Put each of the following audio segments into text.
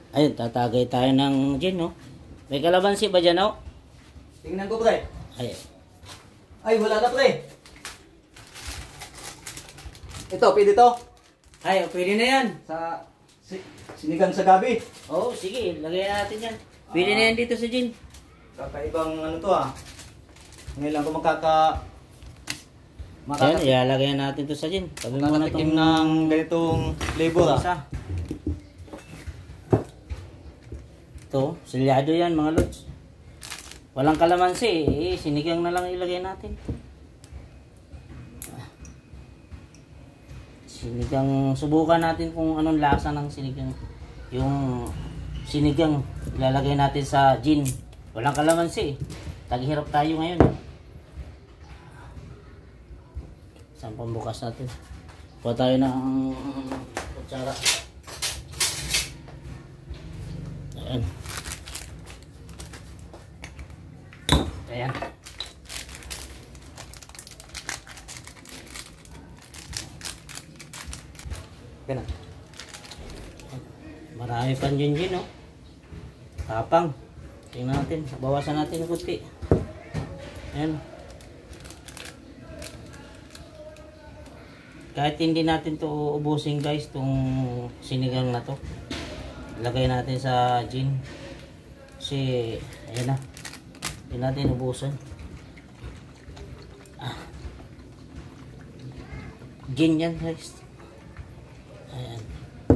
Ayun, tatagay tayo ng gin, no? May kalamansi ba dyan, no? Tingnan ko, pre. Ay, Ay, wala na, pre. Ito, pwede to. ay, pwede na yan. Sa sinigang sa gabi. Oo, sige, lagay natin yan. Pwede na yan dito sa gin. Kakaibang ano to ah. Ngayon lang ko Ayan, ilalagay natin to sa gin. Sabi mo na makakatikim ng ganitong flavor ah. isa. Ito, silyado yan mga lods. Walang kalamansi, sinigang na lang ilagay natin. Sinigang, subukan natin kung anong lasa ng sinigang. Yung sinigang, ilalagay natin sa gin. Walang kalamansi. Taghirap tayo ngayon. Saan pambukas natin? Kuha tayo ng kutsara. Ayan. Ayan. Ganun. Marami pang gin, no? Tapang. Tingnan natin. Bawasan natin ng kunti. Ayan. Kahit hindi natin to ubusin guys, itong sinigang na to. Lagay natin sa gin. Kasi, ayan na. Hindi natin ubusan. Gin yan guys. Ayan.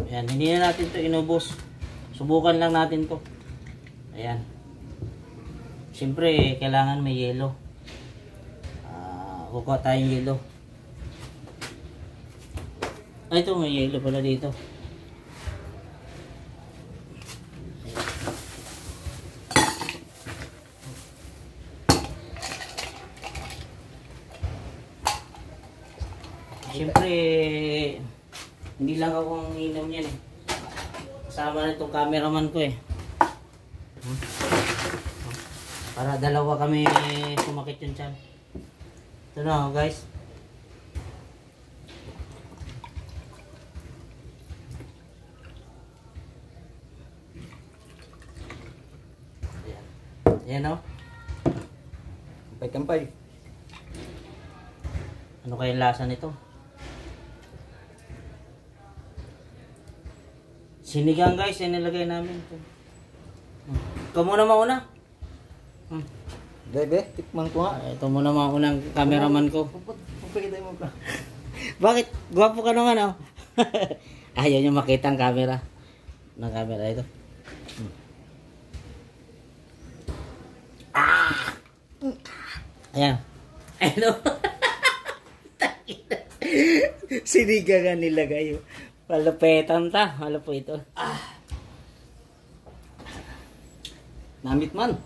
Ayan. Hindi na natin to inubos. Subukan lang natin to. Ayan. Siyempre, kailangan may yelo. Kukuha tayong yelo. Ay, ito may yelo pala dito. Siyempre, hindi lang ako ang inom yan eh. Kasama na itong cameraman ko eh. Para dalawa kami sumakit yung tiyan. Ito na guys. Ayan. Ayan o. Kampay-kampay. Ano kaya lasa nito? Sinigang guys, yan nilagay namin. Ikaw muna mauna. Bebe, tikman ko nga. Ito muna mauna ang cameraman ko. Pagpagitay mo ka. Bakit? Gwapo ka naman oh. Ayaw niyo makita ang camera. Ng camera ito. Ayan. Ano? Sinigang nilagay. Palupetan ta. Ano po ito? Namit man.